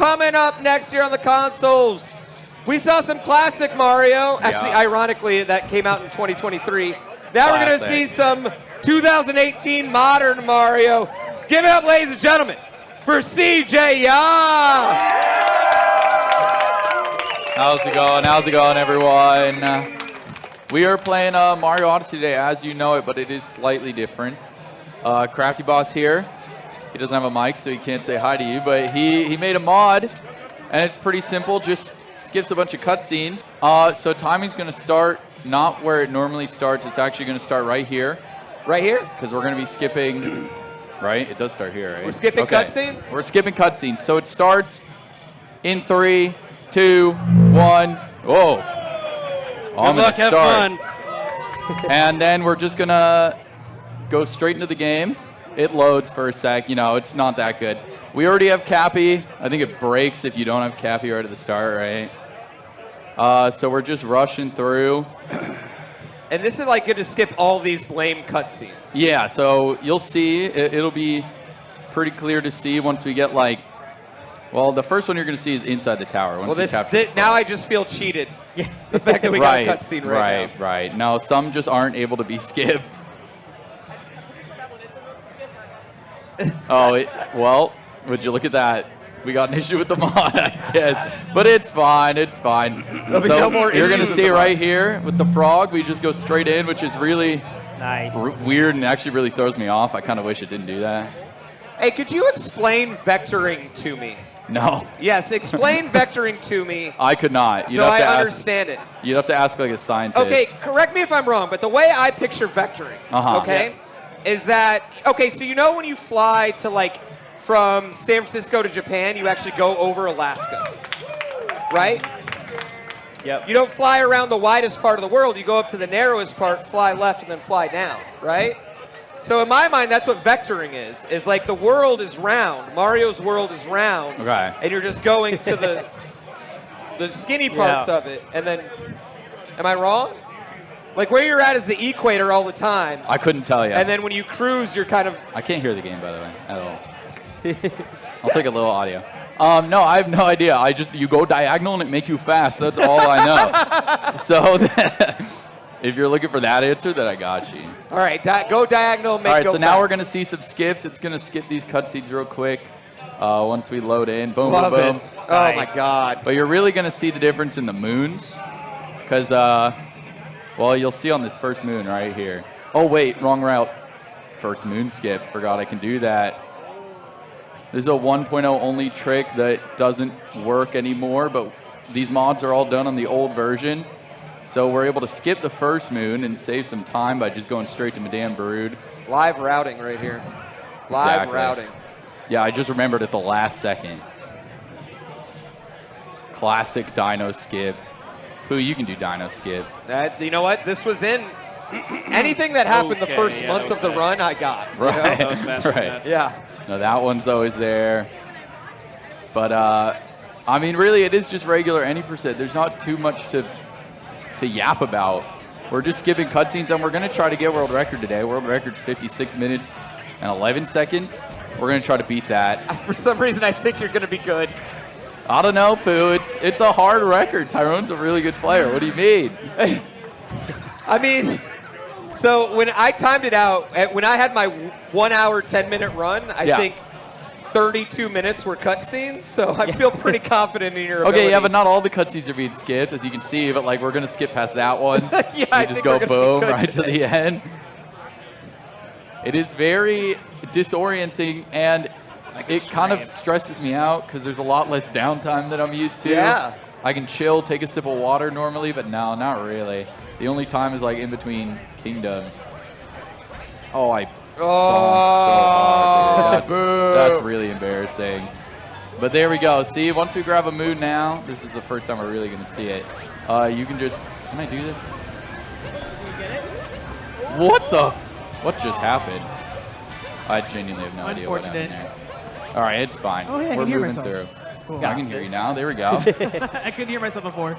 coming up next year on the consoles. We saw some classic Mario. Actually, ironically, that came out in 2023. Now we're going to see some 2018 modern Mario. Give it up, ladies and gentlemen, for cjya. How's it going? How's it going, everyone? We are playing Mario Odyssey today, as you know it, but it is slightly different. Crafty Boss here. He doesn't have a mic, so he can't say hi to you, but he made a mod, and it's pretty simple. Just skips a bunch of cutscenes. So timing's going to start not where it normally starts. It's actually going to start right here. Right here? Because we're going to be skipping, right? It does start here, right? We're skipping cutscenes? We're skipping cutscenes. So it starts in 3, 2, 1. Whoa. I'm going to start. Have fun. And then we're just going to go straight into the game. It loads for a sec. You know, it's not that good. We already have Cappy. I think it breaks if you don't have Cappy right at the start, right? So we're just rushing through. And this is like going to skip all these lame cutscenes. Yeah, so you'll see. It'll be pretty clear to see once we get like, well, the first one you're going to see is inside the tower. Once now I just feel cheated. The fact that we got a cutscene right now. Right. No, some just aren't able to be skipped. Well, would you look at that? We got an issue with the mod, I guess. But it's fine, it's fine. So you're going to see right here with the frog, we just go straight in, which is really weird and actually really throws me off. I kind of wish it didn't do that. Hey, could you explain vectoring to me? No. Yes, explain vectoring to me. I could not. So I understand it. You'd have to ask like a scientist. Okay, correct me if I'm wrong, but the way I picture vectoring, okay, is that, okay, so you know when you fly to like, from San Francisco to Japan, you actually go over Alaska, right? Yep. You don't fly around the widest part of the world. You go up to the narrowest part, fly left, and then fly down, right? So in my mind, that's what vectoring is like the world is round. Mario's world is round, and you're just going to the skinny parts of it. And then, am I wrong? Like where you're at is the equator all the time. I couldn't tell you. And then when you cruise, you're kind of... I can't hear the game, by the way, at all. I'll take a little audio. No, I have no idea. You go diagonal and it make you fast. That's all I know. So if you're looking for that answer, then I got you. All right, go diagonal, make go fast. All right, so now we're going to see some skips. It's going to skip these cutscenes real quick once we load in. Boom, boom, boom. Oh, my God. But you're really going to see the difference in the moons because, well, you'll see on this first moon right here. Oh, wait, wrong route. First moon skip. Forgot I can do that. This is a 1.0 only trick that doesn't work anymore, but these mods are all done on the old version. So we're able to skip the first moon and save some time by just going straight to Madame Baroud. Live routing right here. Live routing. Yeah, I just remembered at the last second. Classic Dino skip. Pooh, you can do Dino skip. You know what? This was in... Anything that happened the first month of the run, I got. Right. That was faster than that. Yeah. No, that one's always there. But, I mean, really, it is just regular any percent. There's not too much to yap about. We're just skipping cutscenes, and we're going to try to get world record today. World record's 56 minutes and 11 seconds. We're going to try to beat that. For some reason, I think you're going to be good. I don't know, Pooh. It's a hard record. Tyrone's a really good player. What do you mean? I mean... So when I timed it out, when I had my 1 hour, 10-minute run, I think 32 minutes were cutscenes, so I feel pretty confident in your ability. Okay, yeah, but not all the cutscenes are being skipped, as you can see, but like we're going to skip past that one. I just go boom right to the end. It is very disorienting, and it kind of stresses me out because there's a lot less downtime than I'm used to. Yeah. I can chill, take a sip of water normally, but no, not really. The only time is like in between kingdoms. Oh, I bombed so hard. That's really embarrassing. But there we go. See, once we grab a moon now, this is the first time we're really going to see it. You can just... Can I do this? What just happened? I genuinely have no idea what happened there. All right, it's fine. Oh, yeah, we're moving through. Cool. I can hear you now. There we go. I couldn't hear myself before.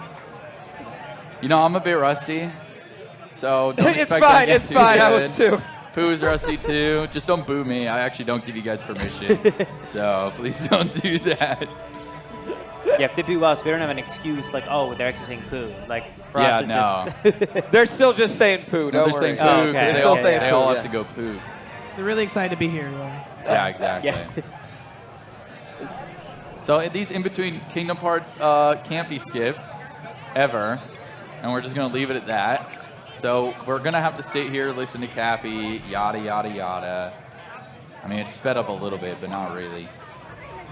You know, I'm a bit rusty, so don't it's fine. It's fine. I was too. Pooh is rusty too. Just don't boo me. I actually don't give you guys permission, so please don't do that. Yeah, if they do well, so we don't have an excuse like, oh, they're actually saying poo. Like, for us, it's just... They're still just saying poo. No, Don't they're worry. saying poo. Oh, okay. They're still saying they poo, all yeah. have to go poo. They're really excited to be here. Yeah, exactly. Yeah. So these in-between kingdom parts can't be skipped, ever. And we're just going to leave it at that. So we're going to have to sit here, listen to Cappy, yada, yada, yada. I mean, it's sped up a little bit, but not really.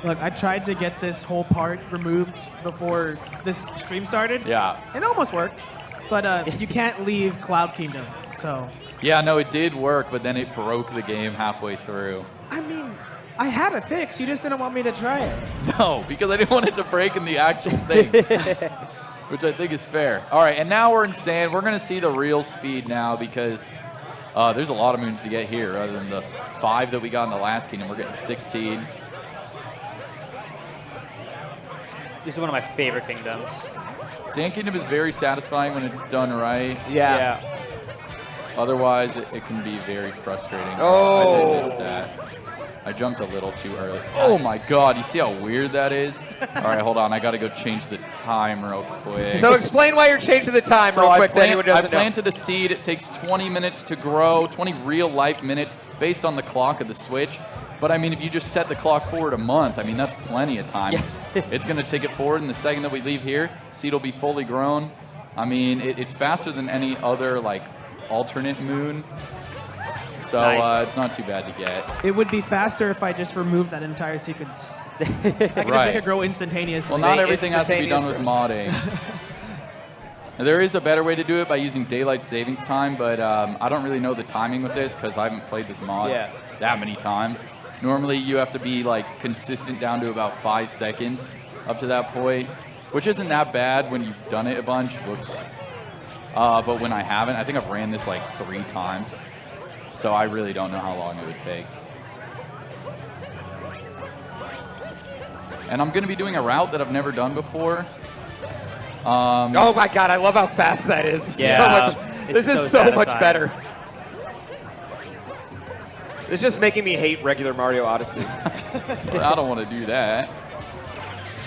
Look, I tried to get this whole part removed before this stream started. Yeah. It almost worked, but you can't leave Cloud Kingdom, so. Yeah, no, it did work, but then it broke the game halfway through. I mean, I had a fix. You just didn't want me to try it. No, because I didn't want it to break in the actual thing, which I think is fair. All right, and now we're in sand. We're going to see the real speed now because there's a lot of moons to get here other than the 5 that we got in the last kingdom. We're getting 16. This is one of my favorite kingdoms. Sand Kingdom is very satisfying when it's done right. Yeah. Otherwise, it can be very frustrating. Oh. I did miss that. I jumped a little too early. Oh my God, you see how weird that is? All right, hold on. I got to go change the time real quick. So explain why you're changing the time real quick to anyone who I doesn't know. planted a seed. It takes 20 minutes to grow, 20 real life minutes based on the clock of the Switch. But I mean, if you just set the clock forward a month, I mean, that's plenty of time. Yes. It's going to take it forward, and the second that we leave here, seed will be fully grown. I mean, it's faster than any other, like, alternate moon. So Nice. it's not too bad to get. It would be faster if I just removed that entire sequence. I could just Right. make it grow instantaneously. Well, not They everything has to be done with instantaneous modding. Now, there is a better way to do it by using daylight savings time, but I don't really know the timing with this because I haven't played this mod that many times. Normally, you have to be like consistent down to about 5 seconds up to that point, which isn't that bad when you've done it a bunch. Whoops. But when I haven't, I think I've ran this like 3 times. So I really don't know how long it would take. And I'm going to be doing a route that I've never done before. Oh my God, I love how fast that is. Yeah, So much, it's this is so so much satisfying. better. It's just making me hate regular Mario Odyssey. I don't want to do that.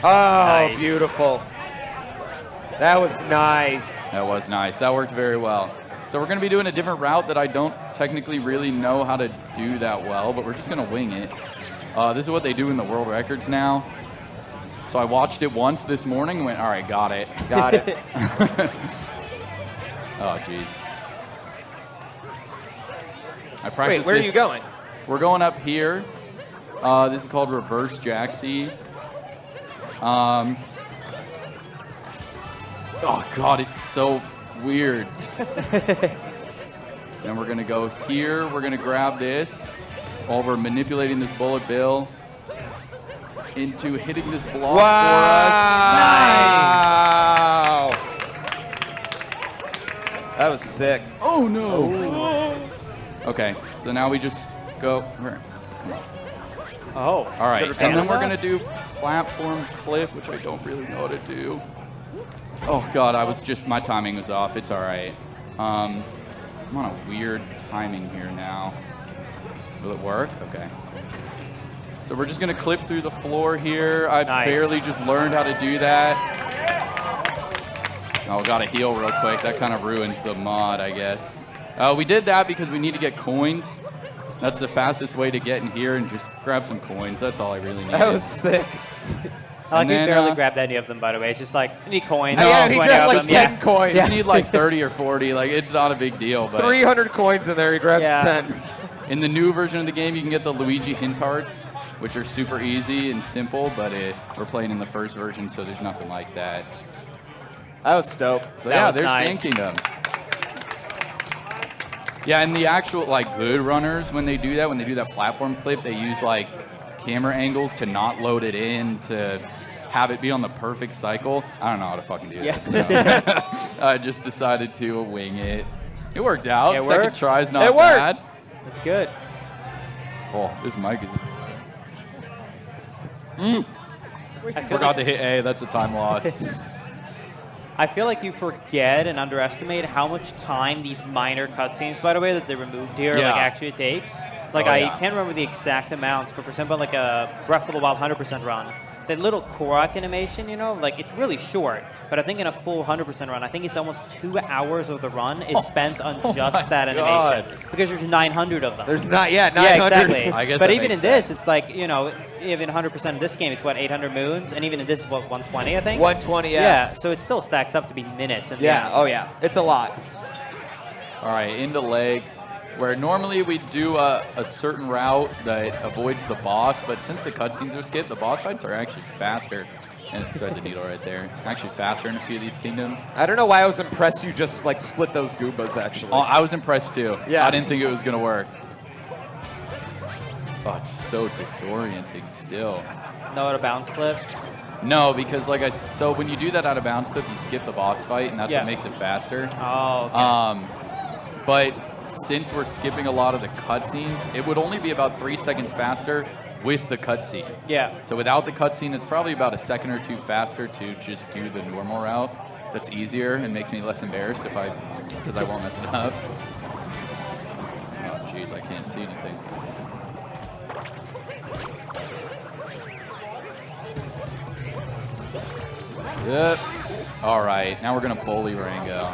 Oh, Nice. beautiful. That was nice. That was nice. That worked very well. So we're going to be doing a different route that I don't technically really know how to do that well, but we're just going to wing it. This is what they do in the world records now. So I watched it once this morning and went, all right, got it. Got it. Oh, jeez. I Wait, practiced where are this- you going? We're going up here. This is called reverse jacksie. Oh God, it's so weird. Then we're gonna go here. We're gonna grab this while we're manipulating this bullet bill into hitting this block Wow. That was sick. for us. Oh no. Okay, so now we just go. Come on. Oh. All right, Understand and then we're that? gonna do platform clip, which I don't really know how to do. Oh God, my timing was off. It's all right. I'm on a weird timing here now. Will it work? Okay. So we're just gonna clip through the floor here. I Nice. barely just learned how to do that. Oh, gotta heal real quick. That kind of ruins the mod, I guess. We did that because we need to get coins. That's the fastest way to get in here and just grab some coins. That's all I really need. That was sick. I like And you then, barely grabbed any of them, by the way. It's just like, I need coins. Yeah, he 20 grabbed of like them. 10 Yeah. coins. You need like 30 or 40. Like, it's not a big deal. But 300 coins in there, he grabs Yeah. 10. in the new version of the game, you can get the Luigi hint hearts, which are super easy and simple, but we're playing in the first version, so there's nothing like that. That was dope. So That yeah, was there's nice. Sand Kingdom. Yeah, and the actual like good runners, when they do that platform clip, they use like camera angles to not load it in to have it be on the perfect cycle. I don't know how to fucking do that. So I just decided to wing it. It works out. It Second works. try's not It worked. bad. That's good. Oh, this mic is. I feel Forgot like- to hit A. That's a time loss. I feel like you forget and underestimate how much time these minor cutscenes, by the way, that they removed here, Yeah. like actually takes. Like Oh, I yeah. can't remember the exact amounts, but for example, like a Breath of the Wild 100% run, the little Korok animation, you know, like it's really short. But I think in a full 100% run, I think it's almost 2 hours of the run is spent on just that animation. Because there's 900 of them. There's not, yeah, 900. Yeah, exactly. I guess but that even in makes this, sense. it's like, you know, even 100% of this game, it's what, 800 moons? And even in this, what, 120, I think? 120, yeah. Yeah, so it still stacks up to be minutes. And Yeah, oh yeah, it's a lot. All right, into leg, where normally we do a certain route that avoids the boss, but since the cutscenes are skipped, the boss fights are actually faster. And thread the needle right there. Actually faster in a few of these kingdoms. I don't know why I was impressed you just like split those Goombas actually. Oh, I was impressed too. Yeah. I didn't think it was going to work. Oh, it's so disorienting still. No, at a bounce clip. No, because like so when you do that out of bounds clip, you skip the boss fight, and that's Yeah. what makes it faster. Oh, okay. But since we're skipping a lot of the cutscenes, it would only be about 3 seconds faster with the cutscene. Yeah. So without the cutscene, it's probably about a second or two faster to just do the normal route. That's easier and makes me less embarrassed because I won't mess it up. Oh jeez, I can't see anything. Yep. All right, now we're gonna bully Rango.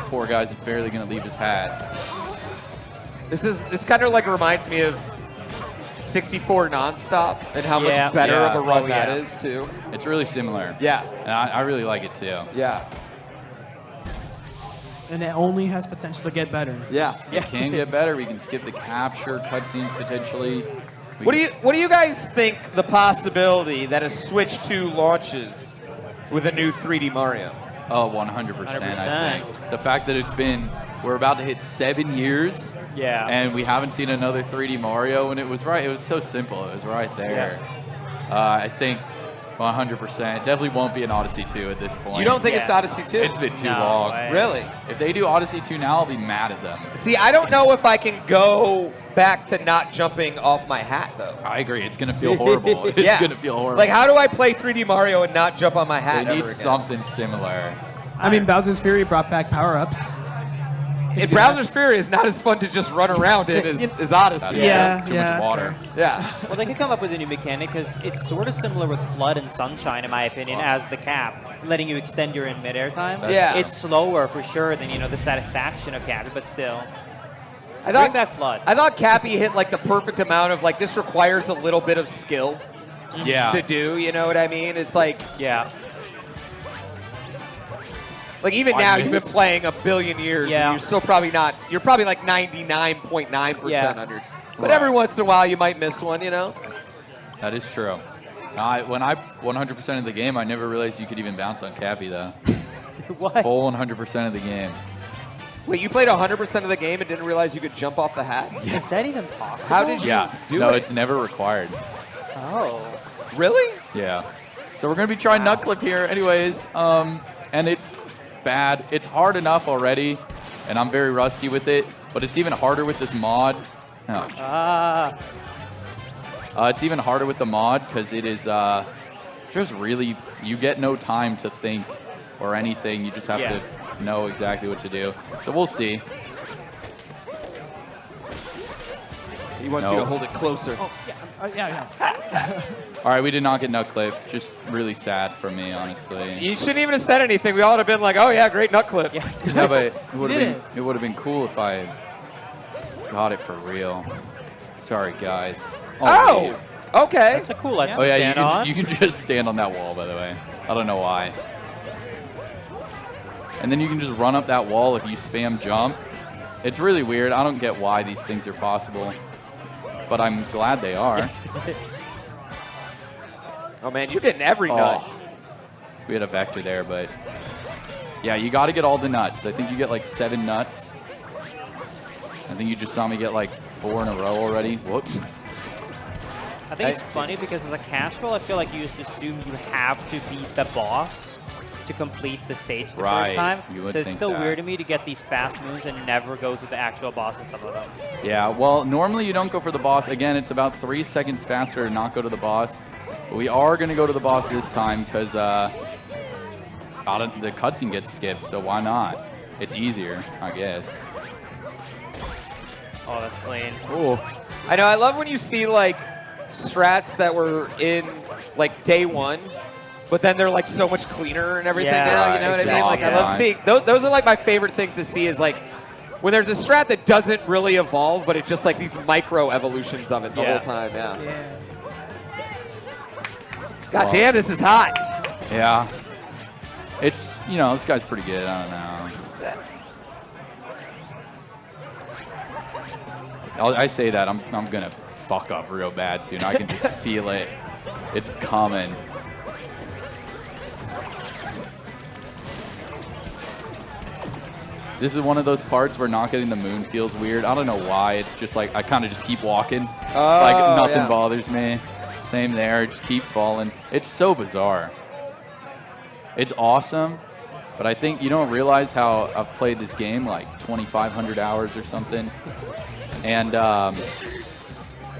Poor guy's barely gonna leave his hat. This kind of like reminds me of 64 nonstop and how Yeah. much better Yeah. of a run Oh, that yeah. is too. It's really similar. Yeah, And I really like it too. yeah, And it only has potential to get better. yeah. It can get better. We can skip the capture cutscenes potentially. We What do can you guys think the possibility that a Switch 2 launches with a new 3D Mario? Oh, 100%, I 100%. think. The fact that we're about to hit 7 years, Yeah. and we haven't seen another 3D Mario, and it was so simple. It was right there. I think 100%. Definitely won't be an Odyssey 2 at this point. You don't think Yeah. it's Odyssey 2? It's been too No long. way. Really? If they do Odyssey 2 now, I'll be mad at them. See, I don't know if I can go back to not jumping off my hat though. I agree. It's going to feel horrible. It's Yeah. going to feel horrible. Like, how do I play 3D Mario and not jump on my hat They ever need again? something similar. I mean, Bowser's Fury brought back power-ups. In Browser's Fury is not as fun to just run around in as Odyssey. Yeah. Too much that's water. fair. Yeah. Well, they could come up with a new mechanic because it's sort of similar with Flood and Sunshine, in my opinion, as the cap, letting you extend your in mid-air time. Yeah. It's slower for sure than, you know, the satisfaction of cap, but still. I Bring back Flood. I thought Cappy hit like the perfect amount of like this requires a little bit of skill Yeah. to do. You know what I mean? It's like Yeah. like even Why now you've been miss? playing a billion years Yeah. and you're still probably not. You're probably like 99.9% Yeah. under. But Right. every once in a while you might miss one. You know? That is true. When I 100% of the game, I never realized you could even bounce on Cappy, though. What? Full 100% of the game. Wait, you played 100% of the game and didn't realize you could jump off the hat? Is that even possible? How did you Yeah. do No, it? it's never required. Oh. Really? Yeah. So we're going to be trying Nut Clip here anyways. And it's bad. It's hard enough already, and I'm very rusty with it. But it's even harder with this mod. Oh, Ah. it's even harder with the mod because it is just really, you get no time to think or anything. You just have Yeah. to know exactly what to do. So we'll see. He wants you to No. hold it closer. Yeah. All right, we did not get Nut Clip. Just really sad for me, honestly. You shouldn't even have said anything. We all would have been like, "Oh yeah, great nut clip." Yeah. Yeah, but it would have did been it would have been cool if I got it for real. Sorry, guys. Oh, leave. okay. That's a cool ledge Oh to yeah, stand on. you can just stand on that wall. By the way, I don't know why. And then you can just run up that wall if you spam jump. It's really weird. I don't get why these things are possible, but I'm glad they are. Oh man, you're getting every nut. Oh, we had a vector there, but yeah, you got to get all the nuts. I think you get like 7 nuts. I think you just saw me get like 4 in a row already. Whoops. I think it's funny because as a casual, I feel like you just assume you have to beat the boss to complete the stage the Right, first time. you would So it's think still that. weird to me to get these fast moves and never go to the actual boss in some of them. Yeah, well, normally you don't go for the boss. Again, it's about 3 seconds faster to not go to the boss. But we are going to go to the boss this time because the cutscene gets skipped, so why not? It's easier, I guess. Oh, that's clean. Cool. I know. I love when you see like strats that were in like day one, but then they're like so much cleaner and everything Yeah, now. You know what I mean? Like I love seeing those are like my favorite things to see is like when there's a strat that doesn't really evolve, but it's just like these micro evolutions of it the whole time. Yeah. God damn, this is hot. Yeah. It's, you know, this guy's pretty good. I don't know. I say that. I'm going to fuck up real bad soon. I can just feel it. It's coming. This is one of those parts where not getting the moon feels weird. I don't know why. It's just like I kind of just keep walking. Like nothing bothers me. Same there. Just keep falling. It's so bizarre. It's awesome, but I think you don't realize how I've played this game like 2,500 hours or something. And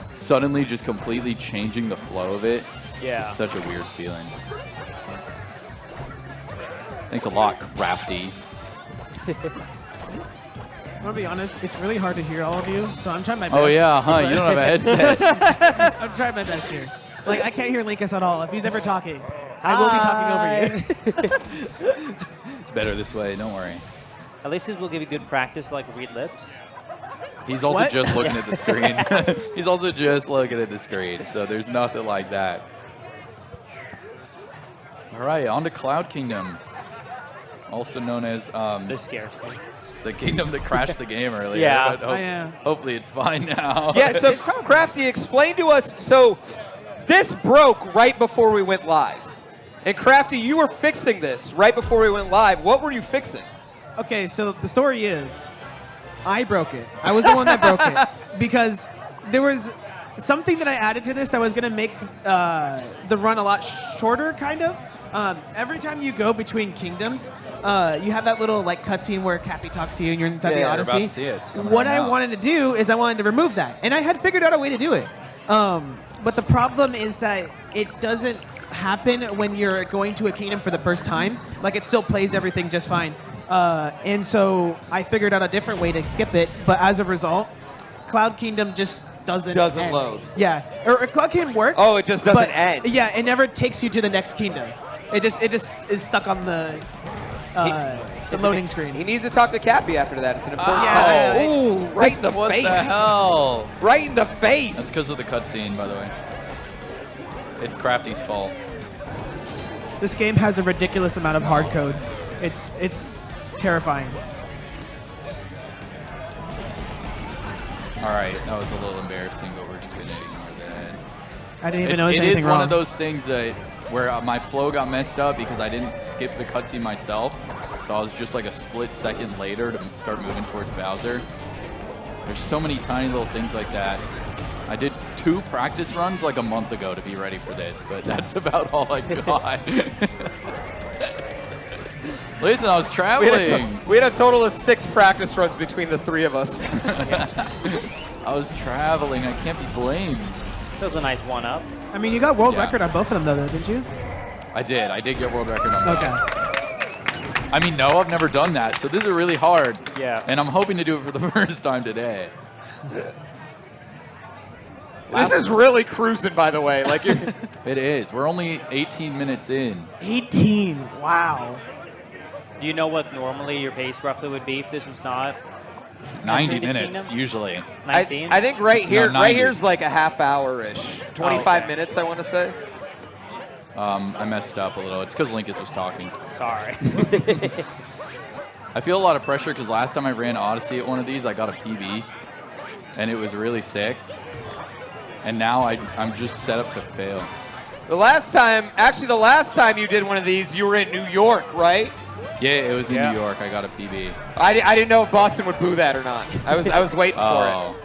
suddenly just completely changing the flow of it. Yeah. It's such a weird feeling. Thanks a lot, Crafty. I'm gonna be honest, it's really hard to hear all of you, so I'm trying my best. Oh yeah, huh? You don't have a headset. I'm trying my best here. Like, I can't hear Linkus at all. If he's ever talking, I will be talking over you. It's better this way, don't worry. At least it will give you good practice, like read lips. He's also What? just looking at the screen. He's also just looking at the screen, so there's nothing like that. All right, on to Cloud Kingdom, also known as This scares me. the kingdom that crashed the game earlier. Yeah. But hopefully it's fine now. Yeah, so Crafty, explain to us. So this broke right before we went live. And Crafty, you were fixing this right before we went live. What were you fixing? Okay, so the story is, I broke it. I was the one that broke it because there was something that I added to this that was going to make the run a lot shorter, kind of. Every time you go between kingdoms, you have that little like cutscene where Cappy talks to you and you're inside the you're Odyssey. about to see it. It's coming What right I now. wanted to do is I wanted to remove that, and I had figured out a way to do it. But the problem is that it doesn't happen when you're going to a kingdom for the first time. Like, it still plays everything just fine. And so I figured out a different way to skip it, but as a result, Cloud Kingdom just doesn't end. load. Yeah, or Cloud Kingdom works. Oh, it just doesn't but, end. Yeah, it never takes you to the next kingdom. It just is stuck on the loading screen. He needs to talk to Cappy after that. It's an important Yeah, time. Ooh, right in the What face. the hell? Right in the face. That's because of the cutscene, by the way. It's Crafty's fault. This game has a ridiculous amount of hard code. It's terrifying. All right, that was a little embarrassing, but we're just gonna ignore that. I didn't even notice It anything is wrong. one of those things that where my flow got messed up because I didn't skip the cutscene myself. So I was just like a split second later to start moving towards Bowser. There's so many tiny little things like that. I did 2 practice runs like a month ago to be ready for this, but that's about all I got. Listen, I was traveling. We had a total of 6 practice runs between the 3 of us. I was traveling. I can't be blamed. That was a nice one-up. I mean, you got world Yeah. record on both of them, though, didn't you? I did. I did get world record on that. Okay. I mean, no, I've never done that, so this is really hard. Yeah. And I'm hoping to do it for the first time today. This is really cruising, by the way. Like you're, It is. We're only 18 minutes in. 18. Wow. Do you know what normally your pace roughly would be if this was not 90 this minutes, kingdom? usually. 19? I think right here, No, right 90. here's like a half hour-ish. 25 okay. minutes, I want to say. I messed up a little. It's because Linkus was talking. Sorry. I feel a lot of pressure because last time I ran Odyssey at one of these, I got a PB, and it was really sick. And now I'm just set up to fail. The last time you did one of these, you were in New York, right? Yeah, it was in Yeah. New York. I got a PB. I didn't know if Boston would boo that or not. I was waiting for it. Oh,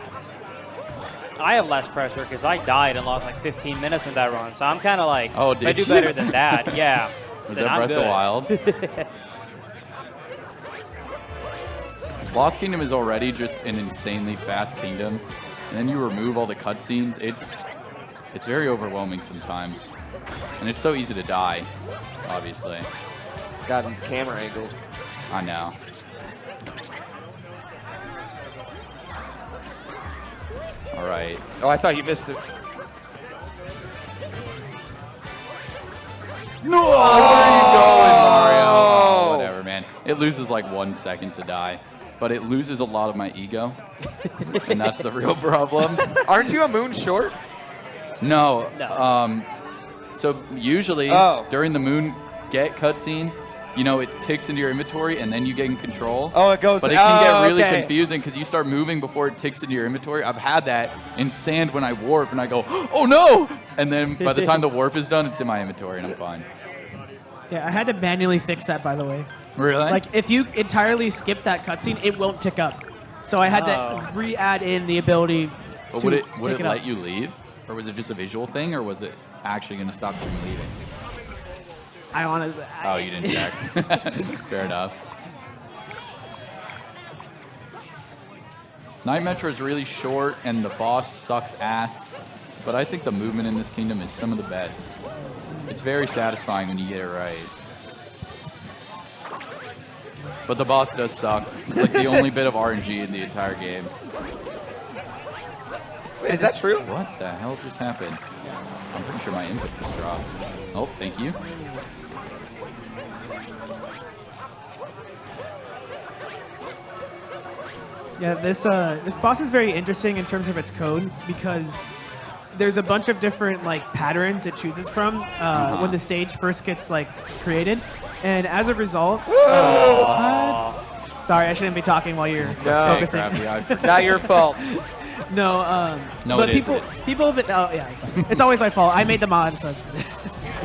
I have less pressure because I died and lost like 15 minutes in that run. So I'm kind of like, Oh, if I did do you? better than that, yeah. was then that I'm Breath of good. the Wild? Lost Kingdom is already just an insanely fast kingdom, and then you remove all the cutscenes. It's very overwhelming sometimes, and it's so easy to die. Obviously, God, these camera angles. I know. All right. Oh, I thought you missed it. No! Where are you going, Mario? Oh, whatever, man. It loses like 1 second to die. But it loses a lot of my ego. And that's the real problem. Aren't you a moon short? No. No. So usually during the moon get cutscene, you know, it ticks into your inventory and then you get in control. Oh, it goes. But it can get really confusing because you start moving before it ticks into your inventory. I've had that in sand when I warp and I go, oh no! And then by the time the warp is done, it's in my inventory and I'm fine. Yeah, I had to manually fix that, by the way. Really? Like, if you entirely skip that cutscene, it won't tick up. So I had to re-add in the ability But to would it tick let up. you leave? Or was it just a visual thing? Or was it actually going to stop you from leaving? I honestly... Oh, you didn't check. Fair enough. Night Metro is really short and the boss sucks ass. But I think the movement in this kingdom is some of the best. It's very satisfying when you get it right. But the boss does suck. It's like the only bit of RNG in the entire game. Wait, is that true? What the hell just happened? I'm pretty sure my input just dropped. Oh, thank you. Yeah, this boss is very interesting in terms of its code because there's a bunch of different like patterns it chooses from when the stage first gets like created, and as a result, sorry, I shouldn't be talking while you're focusing. Not your fault. No, No, but it people have been. Oh yeah, sorry. It's always my fault. I made the mod, so it's.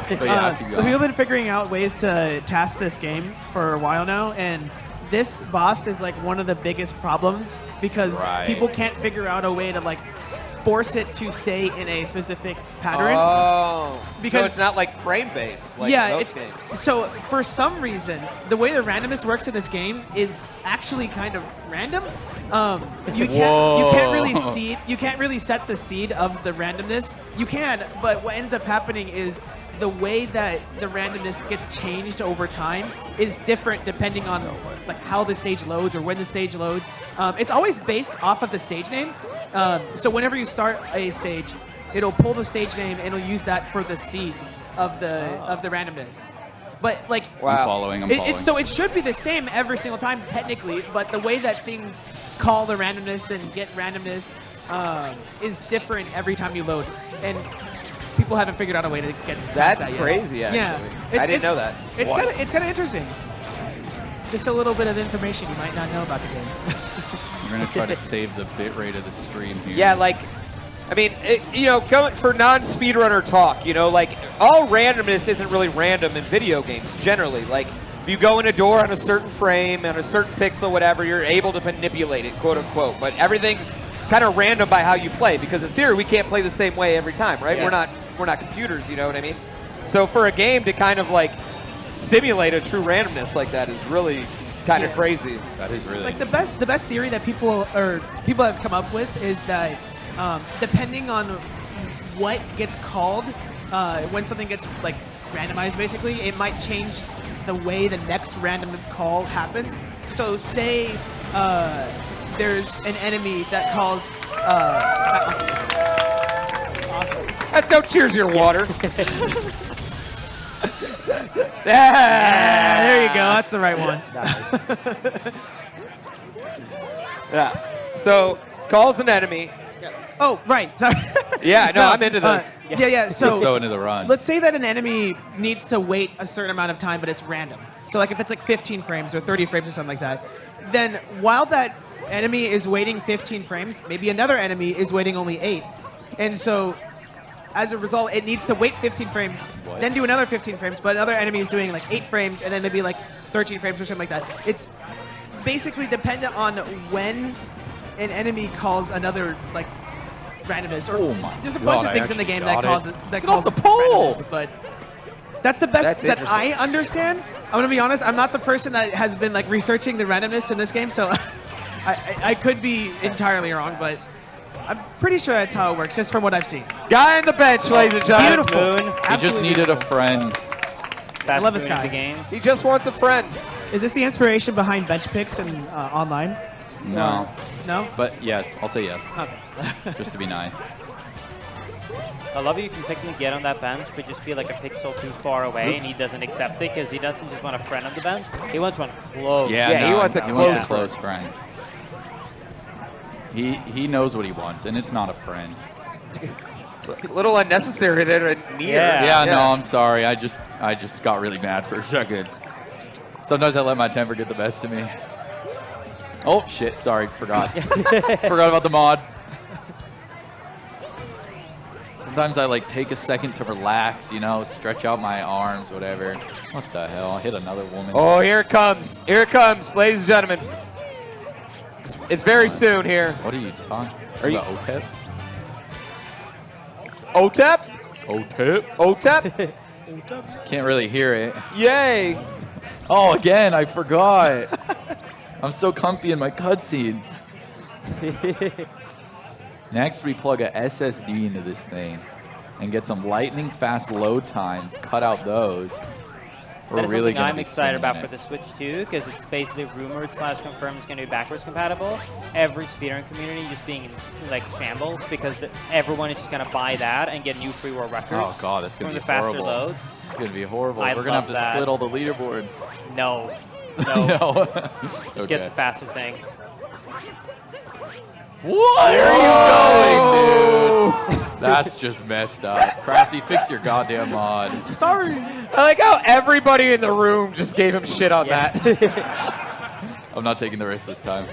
But yeah, keep going. People have been figuring out ways to task this game for a while now, and this boss is like one of the biggest problems because people can't figure out a way to like force it to stay in a specific pattern. Oh, because so it's not like frame based like most games. So for some reason, the way the randomness works in this game is actually kind of random. You can't really set the seed of the randomness. You can, but what ends up happening is the way that the randomness gets changed over time is different depending on like how the stage loads or when the stage loads. It's always based off of the stage name. So whenever you start a stage, it'll pull the stage name and it'll use that for the seed of the randomness. But like, I'm following. so it should be the same every single time technically, but the way that things call the randomness and get randomness is different every time you load. And people haven't figured out a way to get That's that yet. crazy, actually. Yeah. I didn't know that. It's kind of interesting. Just a little bit of information you might not know about the game. You're going to try to save the bitrate of the stream here. Yeah, like, I mean, going for non-speedrunner talk, like, all randomness isn't really random in video games, generally. Like, if you go in a door on a certain frame, on a certain pixel, whatever, you're able to manipulate it, quote-unquote. But everything's kind of random by how you play, because in theory, we can't play the same way every time, right? Yeah. We're not computers, you know what I memean? So for a game to kind of, like, simulate a true randomness like that is really kind of crazy. That is really like the best theory that people have come up with is that depending on what gets called when something gets like randomized, basically, it might change the way the next random call happens. So say there's an enemy that calls. Awesome. Don't cheers your water. Yeah, there you go. That's the right one. Nice. Yeah. So calls an enemy. Oh, right. Sorry. Yeah, no, I'm into this. Yeah. so into the run. Let's say that an enemy needs to wait a certain amount of time, but it's random. So like if it's like 15 frames or 30 frames or something like that, then while that enemy is waiting 15 frames, maybe another enemy is waiting only 8. And so as a result, it needs to wait 15 frames, then do another 15 frames, but another enemy is doing like 8 frames and then maybe like 13 frames or something like that. It's basically dependent on when an enemy calls another like randomness. Or there's a bunch of things in the game that causes randomness, but that's the best that I understand. I'm gonna be honest, I'm not the person that has been like researching the randomness in this game, so I could be entirely wrong, but I'm pretty sure that's how it works, just from what I've seen. Guy on the bench, ladies and gentlemen. Beautiful. He just needed a friend. I love this Fast guy. the game. He just wants a friend. Is this the inspiration behind bench picks and online? No. No? But yes, I'll say yes. Okay. Just to be nice. I love it. You can technically get on that bench, but just be like a pixel too far away, and he doesn't accept it because he doesn't just want a friend on the bench. He wants one close. Yeah, he wants a close friend. He knows what he wants, and it's not a friend. A little unnecessary there. Near. Yeah, no, I'm sorry. I just got really mad for a second. Sometimes I let my temper get the best of me. Oh shit! Sorry, forgot. Forgot about the mod. Sometimes I like take a second to relax, you know, stretch out my arms, whatever. What the hell? I hit another woman. Oh, here it comes. Here it comes, ladies and gentlemen. It's very soon here. What are you talking? Are you about OTEP? OTEP? OTEP? OTEP? Can't really hear it. Yay! Oh, again, I forgot. I'm so comfy in my cutscenes. Next, we plug a SSD into this thing and get some lightning fast load times. Cut out those. That is something I'm excited about for the Switch too, because it's basically rumored / confirmed it's going to be backwards compatible. Every speedrun community just being like shambles because everyone is just going to buy that and get new free world records. Oh god, that's going to be faster horrible. loads. It's going to be horrible. I We're going to have to love split all the leaderboards. No. No. Just get the faster thing. What? Where are you going, dude? That's just messed up. Crafty, fix your goddamn mod. Sorry. I like how everybody in the room just gave him shit on that. I'm not taking the risk this time.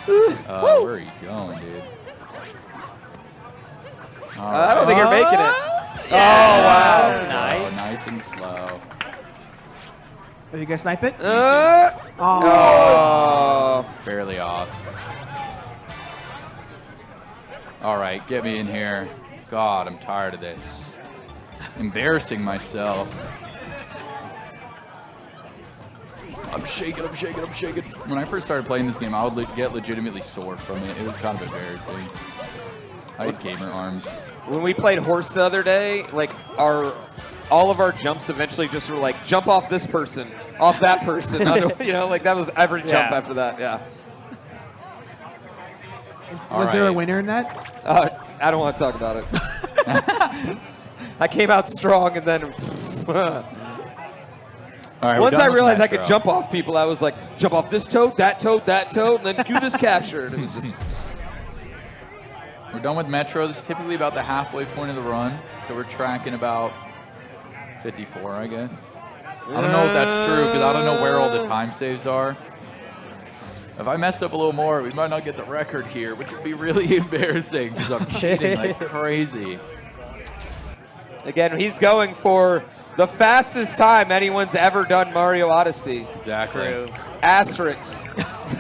Where are you going, dude? I don't think you're making it. Yeah. Oh, wow. Slow, Nice. nice and slow. Are you guys snipe it? Oh. Barely off. All right, get me in here. God, I'm tired of this. Embarrassing myself. I'm shaking. When I first started playing this game, I would get legitimately sore from it. It was kind of embarrassing. I had gamer arms. When we played horse the other day, like all of our jumps eventually just were like jump off this person, off that person. You know, like that was every jump after that. Yeah. Was there a winner in that? I don't want to talk about it. I came out strong, and then All right, once I realized I could jump off people, I was like, jump off this toad, that toad, and then do this capture. And it was just. We're done with Metro. This is typically about the halfway point of the run, so we're tracking about 54, I guess. I don't know if that's true because I don't know where all the time saves are. If I mess up a little more, we might not get the record here, which would be really embarrassing because I'm cheating like crazy. Again, he's going for the fastest time anyone's ever done Mario Odyssey. Exactly. True. Asterisk.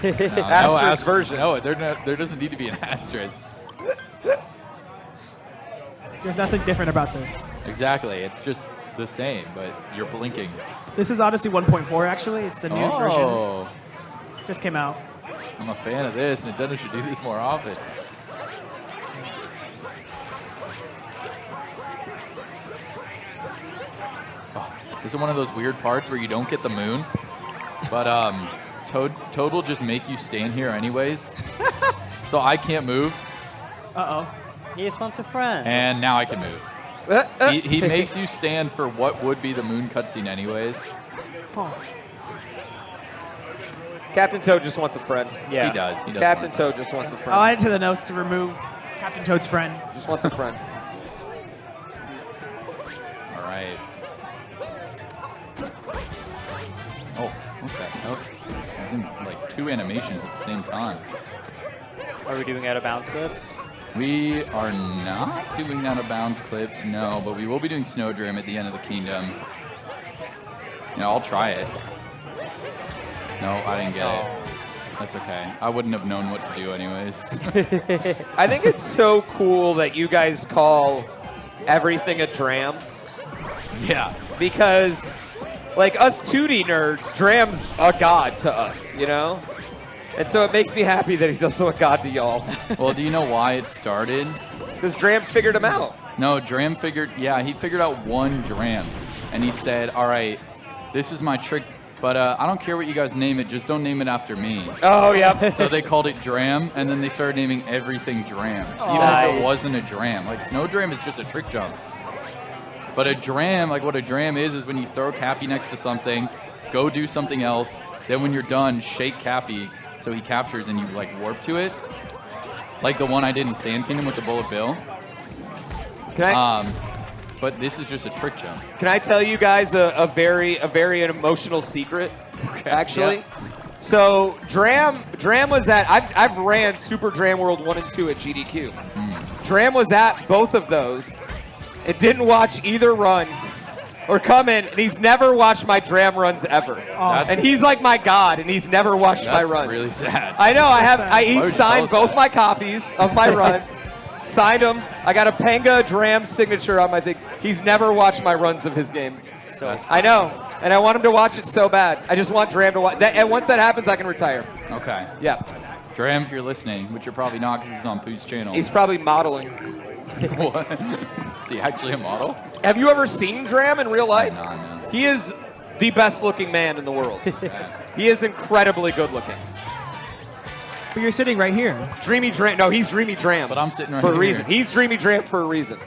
Asterisk version. No, there doesn't need to be an asterisk. There's nothing different about this. Exactly. It's just the same, but you're blinking. This is Odyssey 1.4, actually. It's the new version. Oh, Just came out. I'm a fan of this. Nintendo should do this more often. Oh, this is one of those weird parts where you don't get the moon, but Toad will just make you stand here anyways. So I can't move, Uh-oh. He just wants a friend. and now I can move. He makes you stand for what would be the moon cutscene anyways. Oh. Captain Toad just wants a friend. Yeah. He does. Captain Toad just wants a friend. I'll add to the notes to remove Captain Toad's friend. Just wants a friend. All right. Oh, what the hell? He's in like 2 animations at the same time. Are we doing out of bounds clips? We are not doing out of bounds clips, no, but we will be doing Snowdram at the end of the kingdom. You know, I'll try it. No, I didn't get it. That's okay. I wouldn't have known what to do anyways. I think it's so cool that you guys call everything a dram. Yeah. Because, like, us 2D nerds, dram's a god to us, you know? And so it makes me happy that he's also a god to y'all. Well, do you know why it started? Because Dram figured him out. No, Dram figured, he figured out one Dram. And he said, all right, this is my trick But I don't care what you guys name it, just don't name it after me. Oh, yeah. So they called it Dram, and then they started naming everything Dram, even if Nice. it wasn't a Dram. Like Snow Dram is just a trick jump. But a Dram, like what a Dram is when you throw Cappy next to something, go do something else, then when you're done, shake Cappy so he captures and you like warp to it. Like the one I did in Sand Kingdom with the Bullet Bill. But this is just a trick jump. Can I tell you guys a very emotional secret? Actually, so Dram was at. I've ran Super Dram World 1 and 2 at GDQ. Dram was at both of those. It didn't watch either run or come in, and he's never watched my Dram runs ever. And he's like my god, and he's never watched my That's runs. really sad. I know. He Why would you signed tell us both my copies of my runs. Signed them. I got a Panga Dram signature on my thing. He's never watched my runs of his game. So I know, and I want him to watch it so bad. I just want Dram to watch that. And once that happens, I can retire. Okay. Yeah. Dram, if you're listening, which you're probably not because he's on Pooh's channel. He's probably modeling. What? Is he actually a model? Have you ever seen Dram in real life? No. He is the best looking man in the world. He is incredibly good looking. But you're sitting right here. Dreamy Dram. No, he's Dreamy Dram. But I'm sitting right for a here. reason. He's Dreamy Dram for a reason.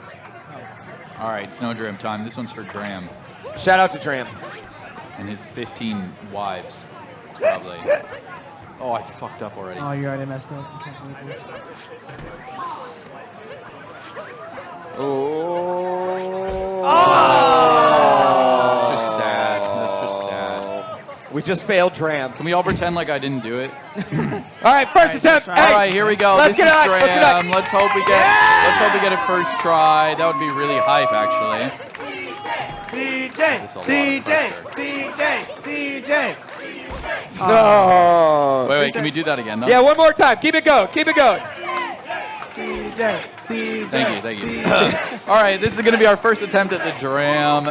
All right, Snow Dram time. This one's for Dram Shout out to Dram. and his 15 wives, probably. Oh, I fucked up already. Oh, you already messed up. I can't believe this. That's just sad. That's just sad. We just failed Dram. Can we all pretend like I didn't do it? All right, first attempt. try. Hey, All right, here we go. Let's This get is it. Let's get Dram. it. Let's hope we get it first try. That would be really hype, actually. CJ. No. Wait, can we do that again, though? Yeah, one more time. Keep it going. Keep it going. Thank you. All right, this is going to be our first attempt at the Dram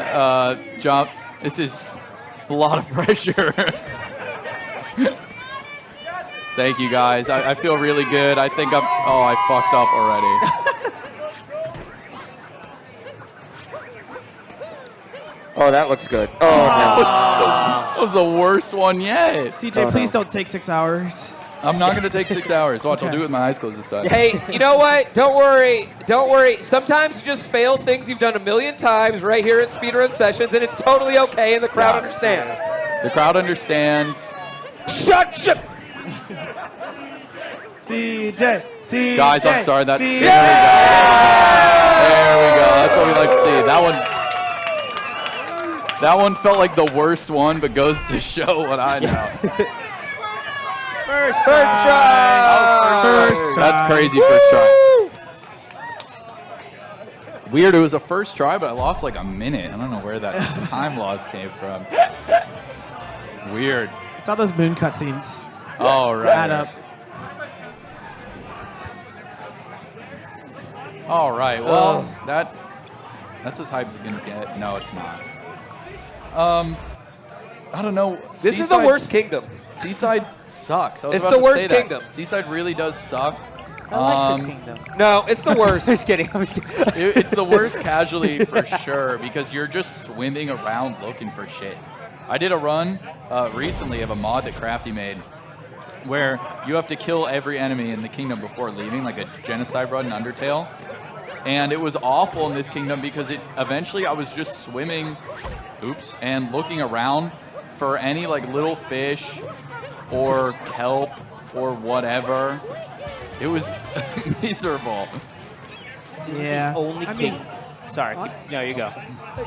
jump. This is a lot of pressure. Thank you, guys. I feel really good. I think I fucked up already. Oh, that looks good. Oh, That was the worst one yet. CJ, please don't take 6 hours. I'm not going to take 6 hours. Watch, I'll do it with my eyes closed this time. no. Hey, you know what? Don't worry. Don't worry. Sometimes you just fail things you've done a million times right here at Speedrun Sessions, and it's totally okay, and the crowd understands. The crowd understands. Shut. CJ. Guys, I'm sorry. There we go. That's what we like to see. That one felt like the worst one, but goes to show what I know. First try. That's crazy first try. Weird, it was a first try, but I lost like a minute. I don't know where that time loss came from. Weird. It's all those moon cutscenes. Oh, right. Add up. All right, well, that's as hype as it's going to get. No, it's not. I don't know. This is the worst kingdom. Seaside sucks. It's the worst kingdom. Seaside really does suck. I like this kingdom. No, it's the worst. I'm just kidding. It's the worst casually for sure because you're just swimming around looking for shit. I did a run recently of a mod that Crafty made where you have to kill every enemy in the kingdom before leaving, like a genocide run in Undertale. And it was awful in this kingdom because eventually I was just swimming, and looking around for any like little fish or kelp or whatever. It was miserable. Yeah. Only king. Sorry. No, you go.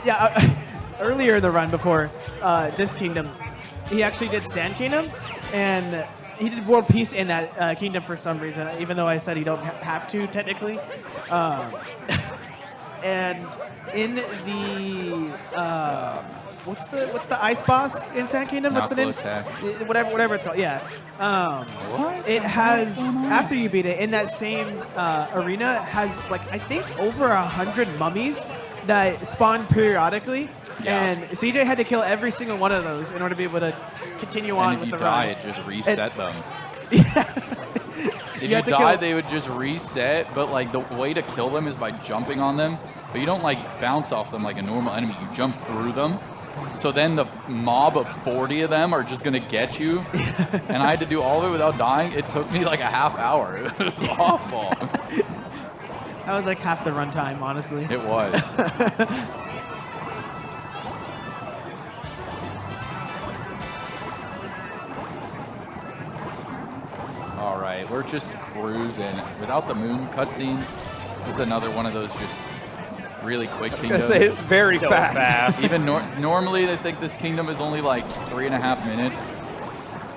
Yeah, earlier in the run before this kingdom, he actually did Sand Kingdom, and he did World Peace in that kingdom for some reason, even though I said you don't have to technically. And in the what's the ice boss in Sand Kingdom? What's the name? Whatever it's called. Yeah. It has after you beat it in that same arena has like I think over 100 mummies that spawn periodically. Yeah. And CJ had to kill every single one of those in order to be able to continue on And if with you the die, run. it just reset them. If You you have to die, kill- they would just reset, but like the way to kill them is by jumping on them. But you don't like bounce off them like a normal enemy. You jump through them. So then the mob of 40 of them are just going to get you. And I had to do all of it without dying. It took me like a half hour. It was awful. That was like half the runtime, honestly. It was. All right, we're just cruising. Without the moon cutscenes, this is another one of those just really quick I kingdoms. was gonna say it's very So fast. fast. Even normally, I think this kingdom is only like 3.5 minutes.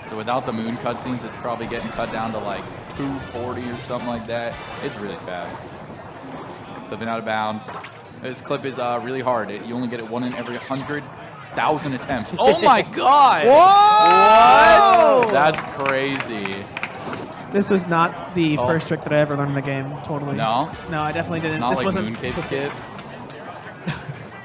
So without the moon cutscenes, it's probably getting cut down to like 2:40 or something like that. It's really fast. Clipping out of bounds. This clip is really hard. You only get it 1 in every 100,000 attempts. Oh my God! Whoa! What? That's crazy. This was not the first trick that I ever learned in the game. Totally. No? No, I definitely didn't. Not this like wasn't Mooncave skip.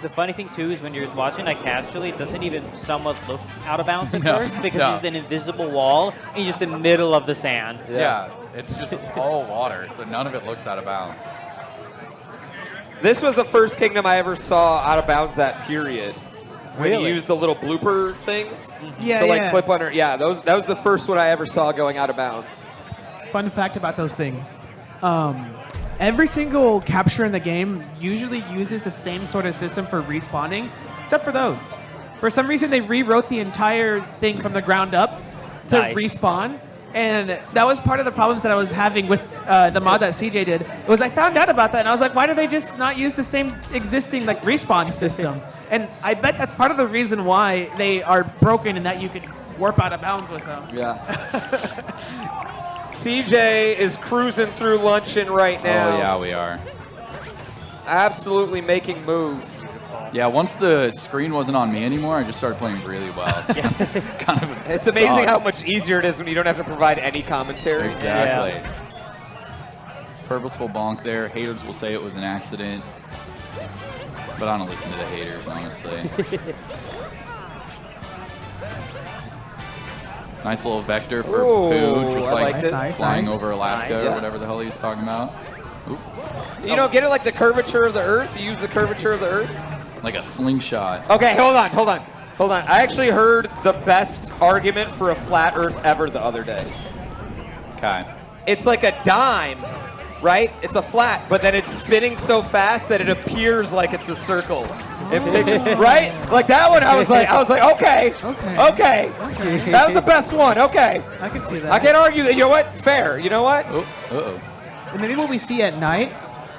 The funny thing too is when you're just watching like casually, it doesn't even somewhat look out of bounds at No, first because no. it's an invisible wall and you're just in the middle of the sand. Yeah, it's just all water, so none of it looks out of bounds. This was the first kingdom I ever saw out of bounds that period. When you used the little blooper things Yeah, to like yeah. clip under. Yeah, that was the first one I ever saw going out of bounds. Fun fact about those things. Every single capture in the game usually uses the same sort of system for respawning, except for those. For some reason, they rewrote the entire thing from the ground up to Nice. respawn. And that was part of the problems that I was having with the mod that CJ did. Was I found out about that, and I was like, why do they just not use the same existing like respawn system? And I bet that's part of the reason why they are broken and that you could warp out of bounds with them. Yeah. CJ is cruising through Luncheon right now. Oh yeah, we are. Absolutely making moves. Yeah, once the screen wasn't on me anymore, I just started playing really well. Kind of It's amazing sucked. how much easier it is when you don't have to provide any commentary. Exactly. Purposeful bonk there. Haters will say it was an accident. But I don't listen to the haters, honestly. Nice little vector for Ooh, Pooh, just I like liked it. Nice, flying nice. over Alaska Nice. or whatever the hell he was talking about. Oop. You know, get it like the curvature of the Earth. You use the curvature of the Earth. Like a slingshot. Okay, hold on. I actually heard the best argument for a flat Earth ever the other day. Okay. It's like a dime, right? It's a flat, but then it's spinning so fast that it appears like it's a circle. Right? Like that one, I was like, okay. That was the best one. Okay. I can see that. I can't argue that. You know what? Fair. You know what? Oh, uh-oh. And maybe what we see at night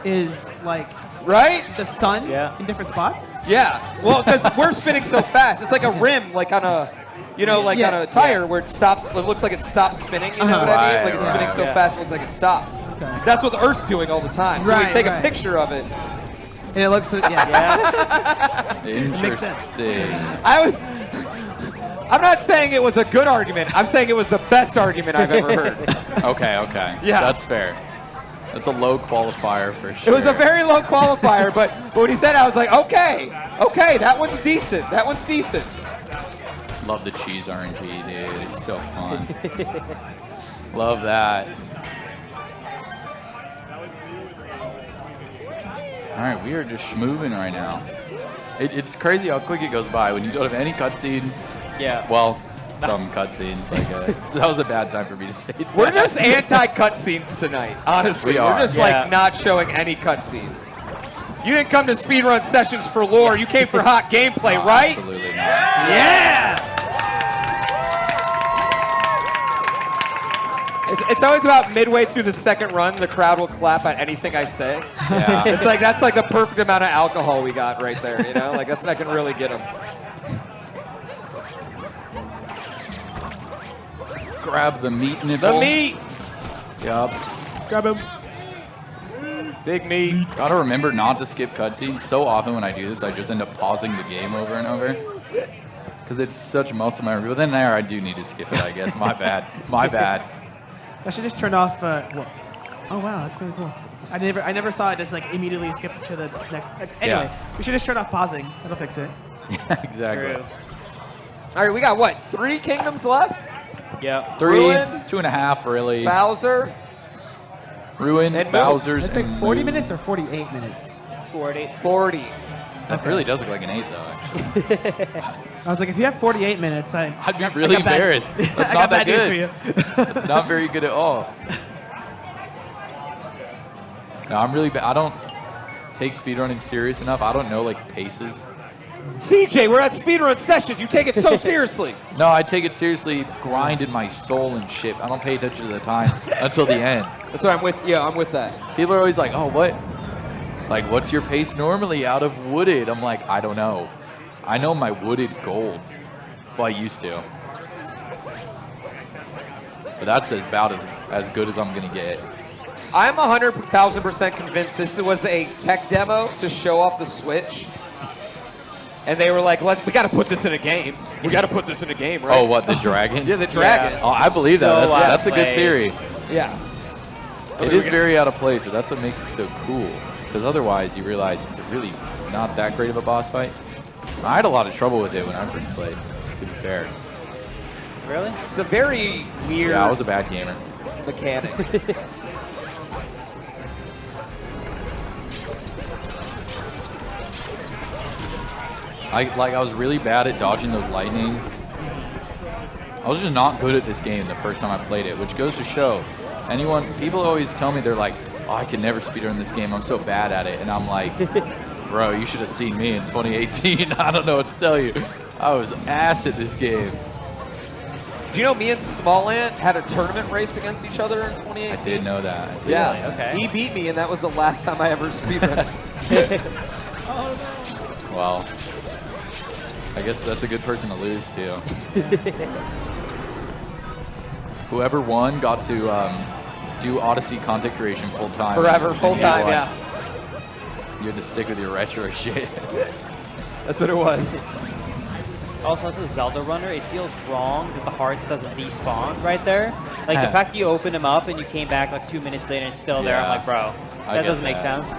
is like Right? the sun Yeah. in different spots. Yeah. Well, because we're spinning so fast, it's like a rim, like on a, on a tire where it stops. It looks like it stops spinning. You know what I mean? Right, Like it's right. spinning so Yeah. fast, it looks like it stops. Okay. That's what the Earth's doing all the time. So we Right, take a right. picture of it. And it looks Interesting. makes sense. I'm not saying it was a good argument. I'm saying it was the best argument I've ever heard. Okay. Yeah. That's fair. That's a low qualifier for It sure. was a very low qualifier, but when he said it, I was like, okay, that one's decent. Love the cheese RNG, dude. It's so fun. Love that. All right, we are just schmooving right now. It's crazy how quick it goes by when you don't have any cutscenes. Yeah. Well, some cutscenes, I guess. That was a bad time for me to say that. We're just anti-cutscenes tonight, honestly. We We're are. just Yeah. like not showing any cutscenes. You didn't come to speedrun sessions for lore. You came for hot gameplay, No, right? Absolutely not. Yeah! It's always about midway through the second run, the crowd will clap at anything I say. Yeah. It's like that's like the perfect amount of alcohol we got right there, you know? Like that's not gonna really get them. Grab the meat nipple. The meat! Yup. grab him. Big meat. Gotta remember not to skip cutscenes. So often when I do this, I just end up pausing the game over and over. Because it's such a muscle memory. But then there, I do need to skip it, I guess. My bad. My bad. I should just turn off. Oh wow, that's really cool. I never saw it just like immediately skip to the next. Anyway, we should just turn off pausing. That'll fix it. Exactly. True. All right, we got what? 3 kingdoms left? Yeah. 3, Ruined. 2.5, really. Bowser. Ruin, And Bowser's. It's like and 40 Moo. minutes or 48 minutes. 40. 40. That really does look like an 8, though, actually. I was like, if you have 48 minutes, I'd be really embarrassed. That's not that good. That's not very good at all. No, I'm really bad. I don't take speedrunning serious enough. I don't know like paces. CJ, we're at speedrun sessions. You take it so seriously. No, I take it seriously, grinding my soul and shit. I don't pay attention to the time until the end. That's what I'm with. Yeah, I'm with that. People are always like, oh, what? Like, what's your pace normally out of wooded? I'm like, I don't know. I know my wooded gold. Well, I used to. But that's about as good as I'm going to get. I'm 100,000% convinced this was a tech demo to show off the Switch. And they were like, we got to put this in a game. We got to put this in a game, right? Oh, what, the dragon? Yeah, the dragon. Oh, I believe that. That's a good theory. Yeah. It is very out of place, but that's what makes it so cool. Because otherwise, you realize it's really not that great of a boss fight. I had a lot of trouble with it when I first played, to be fair. Really? It's a very weird Yeah, I was a bad gamer. mechanic. I was really bad at dodging those lightnings. I was just not good at this game the first time I played it, which goes to show. People always tell me, they're like, oh, I can never speedrun this game. I'm so bad at it. And I'm like, bro, you should have seen me in 2018. I don't know what to tell you. I was ass at this game. Do you know me and Smallant had a tournament race against each other in 2018? I did know that. Yeah. Really? Okay. He beat me, and that was the last time I ever speedrun. Well, I guess that's a good person to lose to. Whoever won got to do Odyssey content creation full time. Forever, full time, yeah. You had to stick with your retro shit. That's what it was. Also, as a Zelda runner, it feels wrong that the hearts doesn't despawn right there. Like, the fact you opened them up and you came back like 2 minutes later and it's still there, I'm like, bro, that doesn't make sense.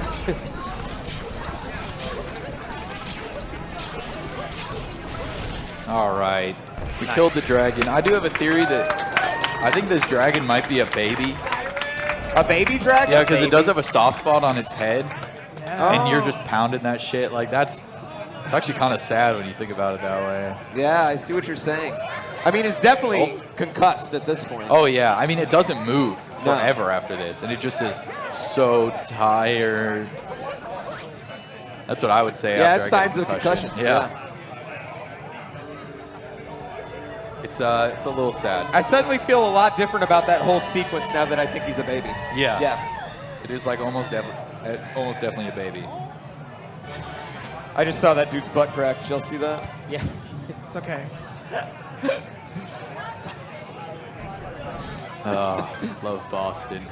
All right. We killed the dragon. I do have a theory that I think this dragon might be a baby. A baby dragon? Yeah, because it does have a soft spot on its head. Yeah. And you're just pounding that shit. Like, it's actually kind of sad when you think about it that way. Yeah, I see what you're saying. I mean, it's definitely concussed at this point. Oh, yeah. I mean, it doesn't move forever after this. And it just is so tired. That's what I would say. Yeah, after it's I get signs of concussion. Yeah. It's a little sad. I suddenly feel a lot different about that whole sequence now that I think he's a baby. Yeah. Yeah. It is like almost definitely a baby. I just saw that dude's butt crack. Did y'all see that? Yeah. It's okay. Oh, love Boston.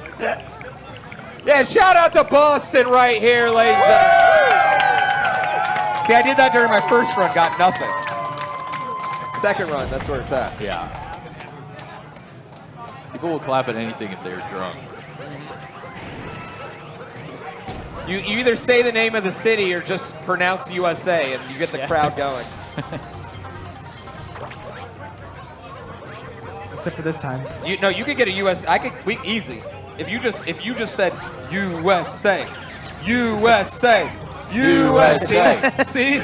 Yeah, shout out to Boston right here, ladies and gentlemen. See, I did that during my first run, got nothing. Second run, that's where it's at. Yeah. People will clap at anything if they're drunk. You either say the name of the city or just pronounce USA, and you get the crowd going. Except for this time. You could get a US. Easy. If you just said USA, USA, USA. See,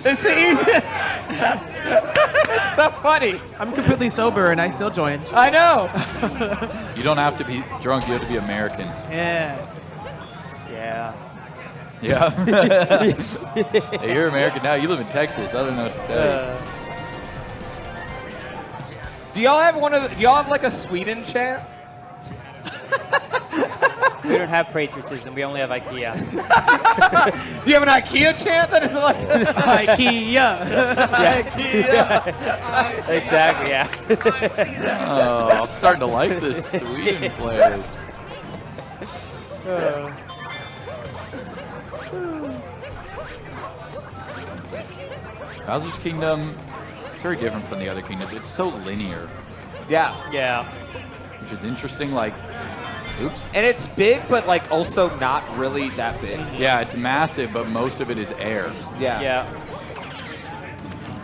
it's the easiest. It's so funny. I'm completely sober and I still joined. I know. You don't have to be drunk. You have to be American. Yeah. Yeah. Yeah. Hey, you're American now. You live in Texas. I don't know what to tell you. Do y'all have like a Sweden chant? We don't have patriotism. We only have IKEA. Do you have an IKEA chant that is like IKEA? IKEA. Exactly. Yeah. Oh, I'm starting to like this Sweden players. Bowser's Kingdom, it's very different from the other kingdoms. It's so linear, Yeah. Yeah. which is interesting. Like, oops. And it's big, but like also not really that big. Yeah, it's massive, but most of it is air. Yeah. Yeah.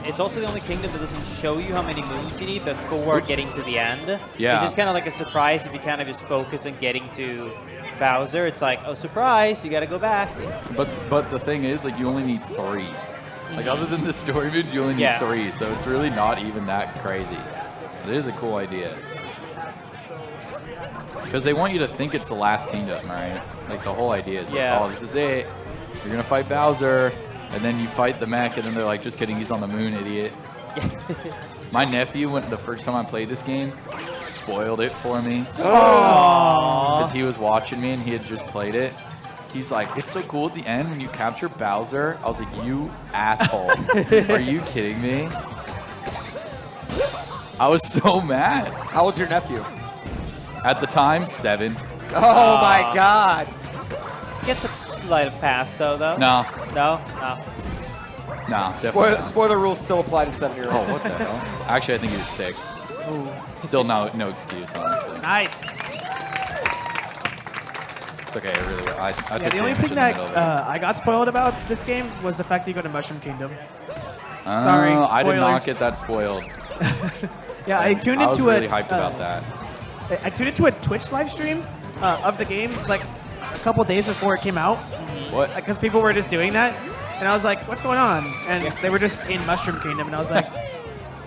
It's also the only kingdom that doesn't show you how many moves you need before getting to the end. Yeah. It's just kind of like a surprise if you kind of just focus on getting to Bowser. It's like, oh, surprise, you got to go back. But the thing is, like, you only need 3. Like, other than the story moves, you only need Yeah. 3, so it's really not even that crazy. It is a cool idea. Because they want you to think it's the last kingdom, right? Like, the whole idea is Yeah. like, oh, this is it. You're going to fight Bowser, and then you fight the mech, and then they're like, just kidding, he's on the moon, idiot. My nephew, the first time I played this game, spoiled it for me. Because he was watching me, and he had just played it. He's like, it's so cool at the end when you capture Bowser. I was like, you asshole. Are you kidding me? I was so mad. How old's your nephew? At the time, 7. Oh my God. Gets a slight pass though. No, No? No. definitely not. Spoiler rules still apply to 7-year-olds. Oh, what the hell? Actually, I think he was 6. Still no excuse, honestly. Nice. It's okay, I really. I Yeah, took the only damage thing in the that middle of it. I got spoiled about this game was the fact that you go to Mushroom Kingdom. Oh, sorry, I did not spoilers. get that spoiled. Yeah, I tuned I was into really a. hyped about that. I tuned into a Twitch live stream of the game like a couple days before it came out, What? because people were just doing that, and I was like, "What's going on?" And they were just in Mushroom Kingdom, and I was like,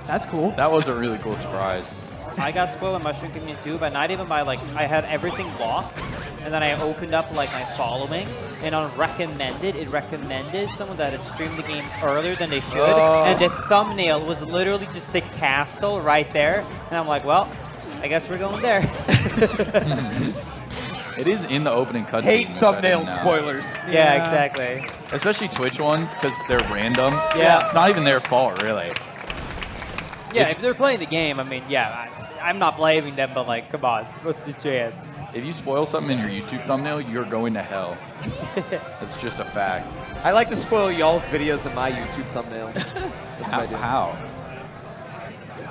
"That's cool." That was a really cool surprise. I got spoiled in Mushroom Kingdom too, but not even by like, I had everything locked, and then I opened up like my following, and on recommended, it recommended someone that had streamed the game earlier than they should, and the thumbnail was literally just the castle right there, and I'm like, well, I guess we're going there. It is in the opening cutscene. Hate which I thumbnail didn't know. spoilers. Yeah, exactly. Especially Twitch ones, because they're random. Yeah. It's not even their fault, really. Yeah, if they're playing the game, I mean, yeah, I'm not blaming them, but like, come on, what's the chance? If you spoil something in your YouTube thumbnail, you're going to hell. That's just a fact. I like to spoil y'all's videos in my YouTube thumbnails. That's what I do. How?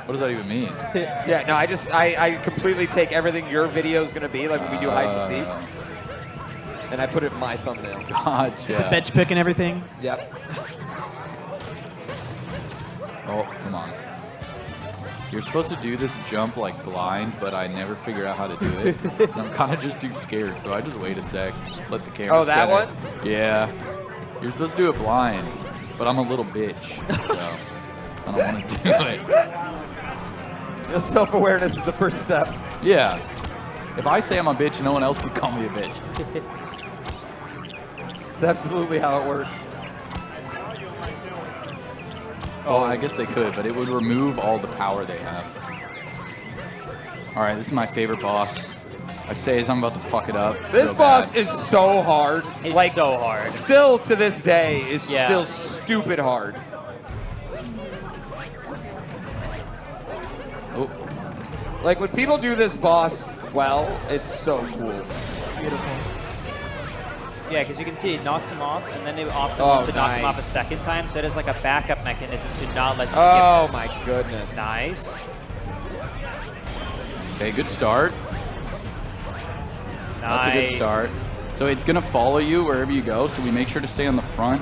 What does that even mean? Yeah, no, I completely take everything your video is going to be, like when we do hide and seek, and I put it in my thumbnail. Gotcha. Bench pick and everything. Yep. Oh, come on. You're supposed to do this jump like blind, but I never figure out how to do it. And I'm kind of just too scared, so I just wait a sec, let the camera Oh, that center. one? Yeah. You're supposed to do it blind, but I'm a little bitch, so I don't want to do it. Self-awareness is the first step. Yeah. If I say I'm a bitch, no one else can call me a bitch. It's absolutely how it works. Oh, I guess they could, but it would remove all the power they have. All right, this is my favorite boss. I say as I'm about to fuck it up. This so boss bad. is so hard. It's like so hard. Still to this day is Yeah. still stupid hard. Oh, Like when people do this boss well, it's so cool. Beautiful. Yeah, because you can see it knocks him off, and then they often Oh, want to knock him nice. off a second time, so it is like a backup mechanism to not let you Oh skip my goodness. this. Nice. okay, good start. That's a good Nice. start. So it's gonna follow you wherever you go. So we make sure to stay on the front.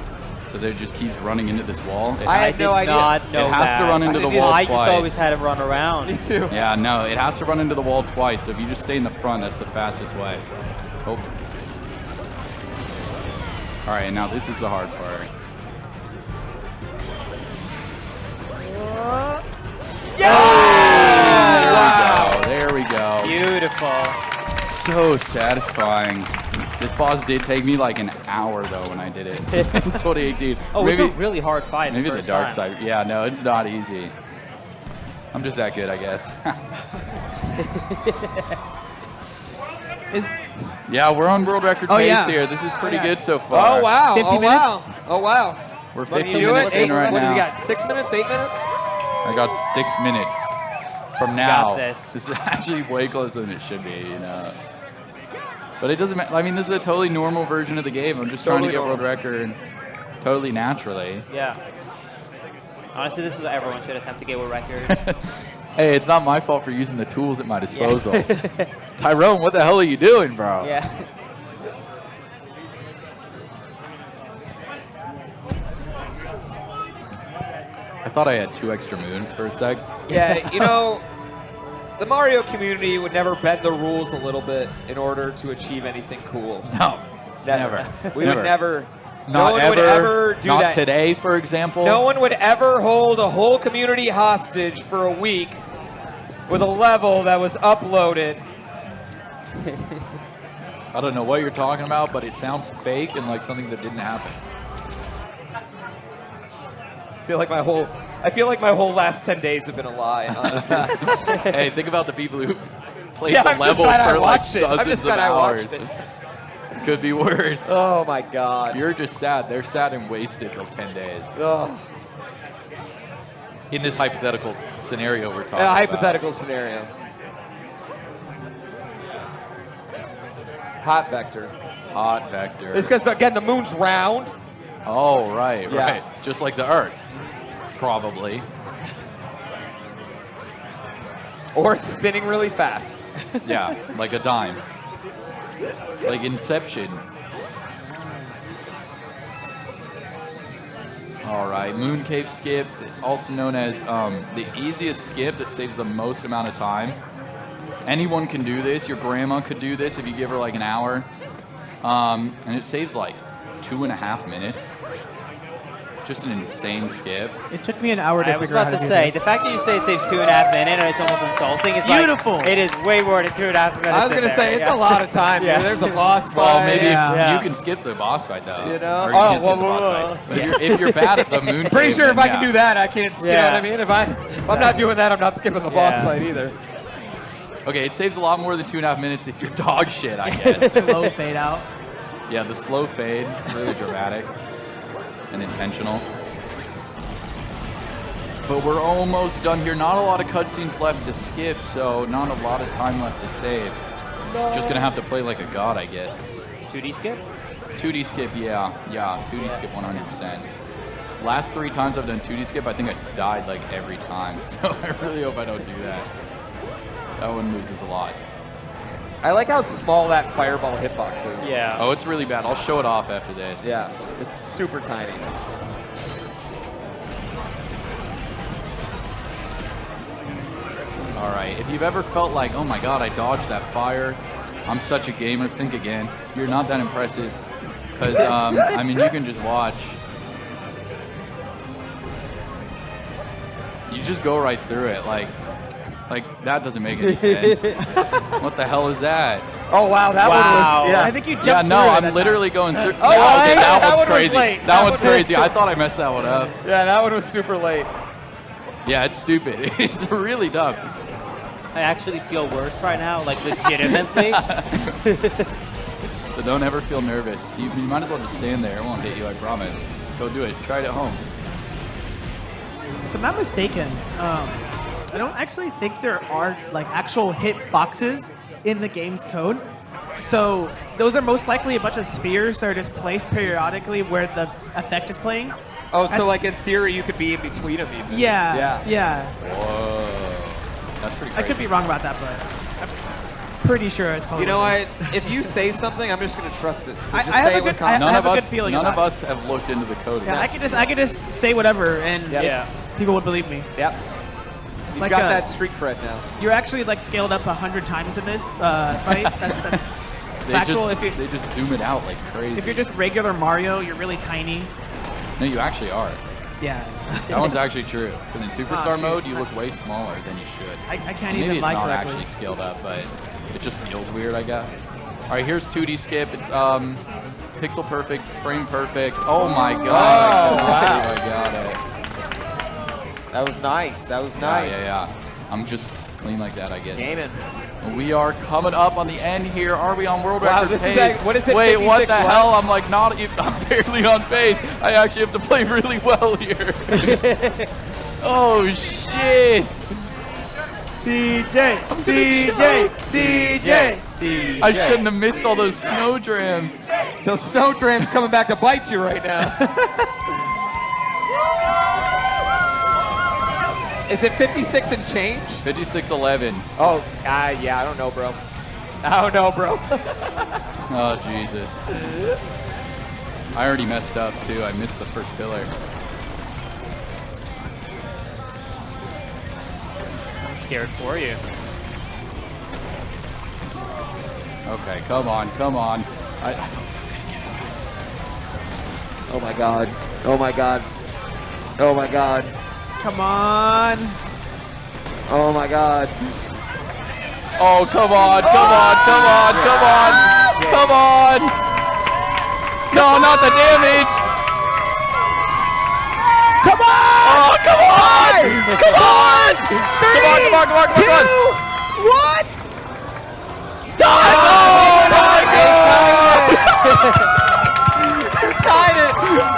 So there it just keeps running into this wall. It I has- had no idea. Not know It has that. to run into I the didn't wall I twice. just always had him run around. Me too. Yeah, no, it has to run into the wall twice. So if you just stay in the front, that's the fastest way. Oh. All right, now this is the hard part. Wow. There we go. Beautiful. So satisfying. This boss did take me like an hour though when I did it in 2018. Oh, maybe, it's a really hard fight. maybe the first dark time. side. Yeah, no, it's not easy. I'm just that good, I guess. Is Yeah, we're on world record Oh, pace yeah. here. This is pretty Yeah. good so far. Oh wow. 50 oh minutes? wow. Oh wow. We're Let me 50 do minutes it. in right What now. has he got? 6 minutes? 8 minutes? I got 6 minutes from now. got this. This is actually way closer than it should be, you know. But it doesn't matter. I mean, this is a totally normal version of the game. I'm just trying to Totally get world record totally naturally. Yeah. Honestly, this is what everyone should attempt to get a record. Hey, it's not my fault for using the tools at my disposal. Tyrone, what the hell are you doing, bro? Yeah. I thought I had 2 extra moons for a sec. Yeah, you know, the Mario community would never bend the rules a little bit in order to achieve anything cool. No, Never. We Never. would never. Not one ever, would ever do not that. today, for example. No one would ever hold a whole community hostage for a week with a level that was uploaded. I don't know what you're talking about, but it sounds fake and like something that didn't happen. I feel like my whole last 10 days have been a lie, honestly. Hey, think about the people who played Yeah, the I'm just level glad I for like watched it. I'm dozens just of glad I hours. watched it. Could be worse. Oh my God. You're just sad. They're sad and wasted for 10 days. Oh. In this hypothetical scenario we're talking A about. hypothetical scenario. Hot vector. Hot vector. It's because, again, the moon's round. Oh, right, Yeah. right. Just like the Earth. Probably. Or it's spinning really fast. Yeah, like a dime. Like Inception. All right, moon cave skip, also known as the easiest skip that saves the most amount of time. Anyone can do this. Your grandma could do this if you give her like an hour. And it saves like 2.5 minutes. Just an insane skip. It took me an hour to I was figure out about how to to do say, this. the fact that you say it saves 2.5 minutes and it's almost insulting is Beautiful. like, it is way more than 2.5 minutes. I was going to say, it's a lot of time. Yeah. There's a boss fight. Well, maybe Yeah. you can skip the boss fight though. You know? Or you Oh, can't skip the whoa, boss whoa, fight. But if you're bad at the moon Pretty cave, sure if then I can yeah. do that, I can't skip. You know Yeah. what I mean? If I'm not doing that, I'm not skipping the boss Yeah. fight either. Okay, it saves a lot more than 2.5 minutes if you're dog shit, I guess. Slow fade out. Yeah, the slow fade, really dramatic and intentional. But we're almost done here. Not a lot of cutscenes left to skip, so not a lot of time left to save. Just gonna have to play like a god, I guess. 2D skip? 2D skip, yeah, 2D skip 100%. Last 3 times I've done 2D skip, I think I died like every time, so I really hope I don't do that. That one loses a lot. I like how small that fireball hitbox is. Yeah. Oh, it's really bad. I'll show it off after this. Yeah, it's super tiny. All right, if you've ever felt like, oh my god, I dodged that fire, I'm such a gamer, think again. You're not that impressive. Because, I mean, you can just watch. You just go right through it. Like that doesn't make any sense. What the hell is that? Oh, wow, that one was, yeah. I think you jumped Yeah, through no, it I'm that literally going through. Oh, yeah, yeah, okay, that that one one's was crazy. late. That That one's one- crazy. I thought I messed that one up. Yeah, that one was super late. Yeah, it's stupid. It's really dumb. I actually feel worse right now, like legitimately. So don't ever feel nervous. You might as well just stand there. It won't hit you, I promise. Go do it. Try it at home. If I'm not mistaken, I don't actually think there are like actual hit boxes in the game's code. So those are most likely a bunch of spheres that are just placed periodically where the effect is playing. Oh, so That's- like in theory, you could be in between them even. Yeah. Yeah. Whoa. That's pretty I crazy. could be wrong about that, but I'm pretty sure it's called. You know what? If you say something, I'm just going to trust it. So I- just I have say a it with good- I confidence. have a good feeling None of about us have looked into the code. Yeah, I could just say whatever and Yep. Yeah. people would believe me. Yep. You've Like got a- that street cred now. You're actually like scaled up 100 times in this fight. That's They factual. just, they just zoom it out like crazy. If you're just regular Mario, you're really tiny. No, you actually are. Yeah. That one's actually true. But in Superstar shoot. mode, you look way smaller than you should. I can't Maybe even it's lie not correctly. actually scaled up, but it just feels weird, I guess. All right, here's 2D skip. It's pixel perfect, frame perfect. Oh my god! I can't believe I got it. That was nice. That was Yeah, nice. yeah. I'm just clean like that, I guess. Gaming. We are coming up on the end here. Are we on world Wow, record this is pace? like- what is it, Wait, what 56 the what? hell? I'm like not. I'm barely on pace. I actually have to play really well here. Oh shit! CJ, CJ. I shouldn't have missed all those snow drams. Those snow drams coming back to bite you right now. Is it 56 and change? 56-11. Oh, yeah, I don't know, bro. I don't know, bro. Oh Jesus! I already messed up too. I missed the first pillar. I'm scared for you. Okay, come on, come on. I don't think I'm gonna get Oh my god. Oh my god. Oh my god. Come on. Oh my god. Oh, come on, come on, come on, come on, come on. No, not the damage. Come on! Oh, come on! Come on! Come on, come on, come on, come on! 1. Done! Oh my god! You tied it.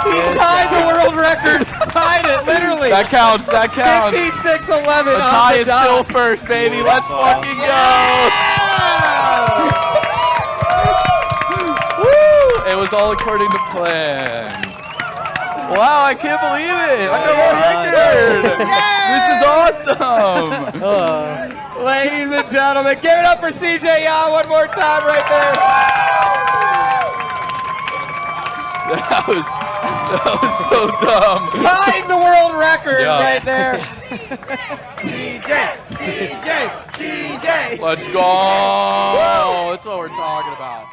He tied the world record. Tied it, literally. That counts, that counts. 56-11 The off tie the is dot. still first, baby. Let's fucking go! Woo! It was all according to plan. Wow, I can't believe it! I got a record! This is awesome! Ladies and gentlemen, give it up for cjya one more time right there. That was so dumb. Tying the world record Yeah. right there. CJ. Let's go! That's what we're talking about.